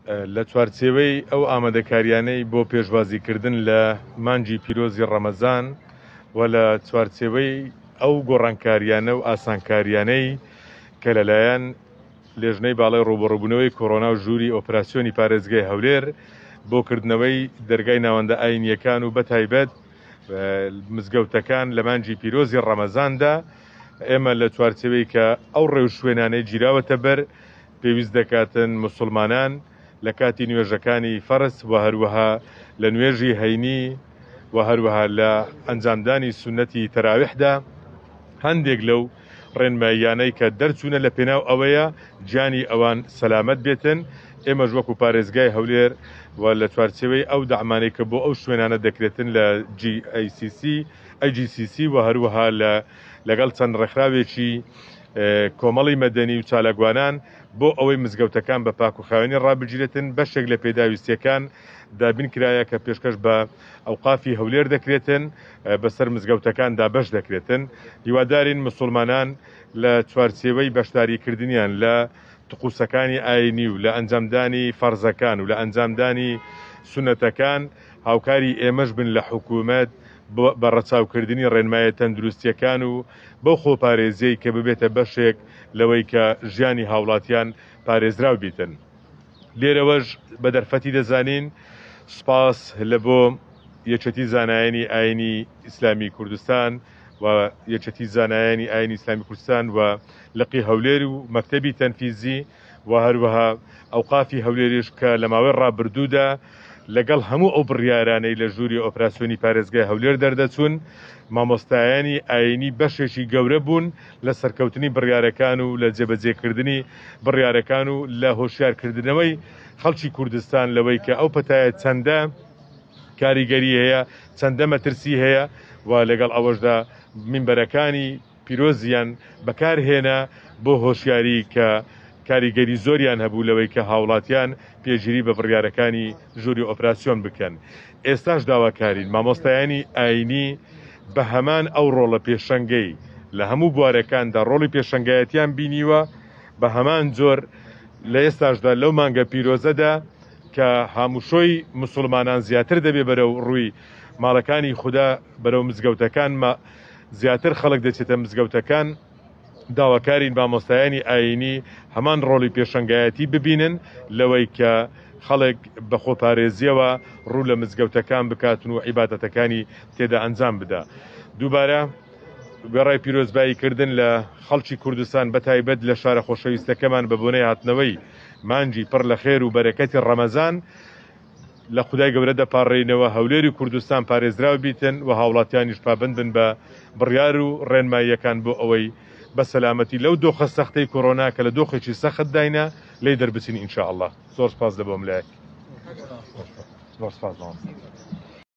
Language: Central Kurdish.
لە چوارچێوەی ئەو ئامادەکاریانەی بۆ پێشوازیکردن لە مانگی پیرۆزی ڕەمەزان و لە چوارچێوەی ئەو گۆڕانکاریانە و ئاسانکاریانەی کە لەلایەن لێژنەی باڵای ڕوبەڕووبوونەوەی کۆڕۆنا و ژووری ئۆپراسیۆنی پارێزگای هەولێر بۆ کردنەوەی دەرگای ناوەندە ئاینیەکان و بەتایبەت مزگەوتەکان لە مانگی پیرۆزی ڕەمەزاندا ئێمە لە چوارچێوەی کە ئەو ڕێو شوێنانەی گیراوەتە بەر پێویست دەکاتن موسڵمانان لە کاتی نوێژەکانی فەرز و هەروەها لە نوێژی هەینی و هەروەها لە ئەنجامدانی سونەتی تەراویحدا هەندێک لەو ڕێنماییانەی کە دەرچوونە لە پێناو ئەوەیە گیانی ئەوان سەلامەت بێتن. ئێمەش وەکو پارێزگای هەولێر و لە چوارچێوەی ئەو دەعمانەی کە بۆ ئەو شوێنانە دەکرێتن لە GICC و هەروەها لەگەڵ چەند ڕێکخراوێکی کۆمەڵی مەدەنی و چالاگوانان بۆ ئەوەی مزگەوتەکان بە پاکوخاوێنی ڕابگیرێتن بەشێک لە پێداویستیەکان دابین کرایە کە پێشکەش بە ئەوقافی هەولێر دەکرێتن بەسەر مزگەوتەکاندا بەش دەکرێتن. هیوادارین مسلمانان لە چوارچێوەی بەشداریکردنیان لە طقوسەکانی ئاینی و لە ئەنجامدانی فەرزەکان و لە ئەنجامدانی سونەتەکان هاوکاری ئێمەش بن لە حکوومەت بە ڕەچاوکردنی ڕێنمایە تەندروستیەکان و بەو خۆپارێزیەی کە ببێتە بەشێک لەوەی کە ژیانی هاوڵاتیان پارێزراو بیتن. لێرەوەش بە دەرفەتی دەزانین سپاس لە بۆ یەکێتی زانایانی ئاینی ئیسلامی کوردستان و یەکێتی زانایانی ئاینی ئیسلامی کوردستان و لقی هەولێر و مەکتەبی تەنفیزی و هەروەها ئەوقافی هەولێریش کە لە ماوەی ڕابردوودا لەگەڵ هەموو ئەو بڕیارانەی لە ژووری ئۆپراسیۆنی پارێزگای هەولێر دەردەچوون مامۆستایانی ئاینی بەشێکی گەورە بوون لە سەرکەوتنی بڕیارەکان و لە جێبەجێکردنی بڕیارەکان و لە هۆشیارکردنەوەی خەڵکی کوردستان لەوەی کە ئەو پەتایە چەندە کاریگەری هەیە چەندە مەترسی هەیە و لەگەڵ ئەوەشدا مینبەرەکانی پیرۆزیان بەکارهێنا بۆ هۆشیاری کە کاریگەری زۆریان هەبوو لەوەی کە هاوڵاتیان پێگیری بە بڕیارەکانی ژووری ئۆپراسیۆن بکەن. ئێستاش داواکارین مامۆستایانی ئاینی بە هەمان ئەو ڕۆڵە پێشەنگەی لە هەموو بوارەکاندا ڕۆڵی پێشەنگایەتیان بینیوە بە هەمان جۆر لە ئێستاشدا لەو مانگە پیرۆزەدا کە هاموشۆی مسلمانان زیاتر دەبێ بەرەو ڕووی ماڵەکانی خوددا بەرەو مزگەوتەکان زیاتر خەڵک دەچێتە مزگەوتەکان داواکارین مامۆستایانی ئاینی هەمان ڕۆڵی پێشەنگایەتی ببینن لەوەی کە خەڵک بە خۆپارێزیەوە ڕوو لە مزگەوتەکان بکاتن و عیبادەتەکانی تێدا ئەنجام بدا. دووبارە گەڕای پیرۆزباییکردن لە خەڵکی کوردستان بەتایبەت لە شارە خۆشەویستەکەمان بە بۆنەی هاتنەوەی مانگی پڕ لە خێر و بەرەکەتی ڕەمەزان لە خودای گەورە دەپاڕێنەوە هەولێری کوردستان پارێزراو بیتن و هاوڵاتیانیش پابند بن بە بڕیار و ڕێنماییەکان بۆ ئەوەی بە سەلامەتی لەو دۆخە سەختەی کۆڕۆنا کە لە دۆخێکی سەخت داینە لێی دەربچین ئینشاء الله. زۆر سپاس دەبۆم لایەک. زۆر سپاس.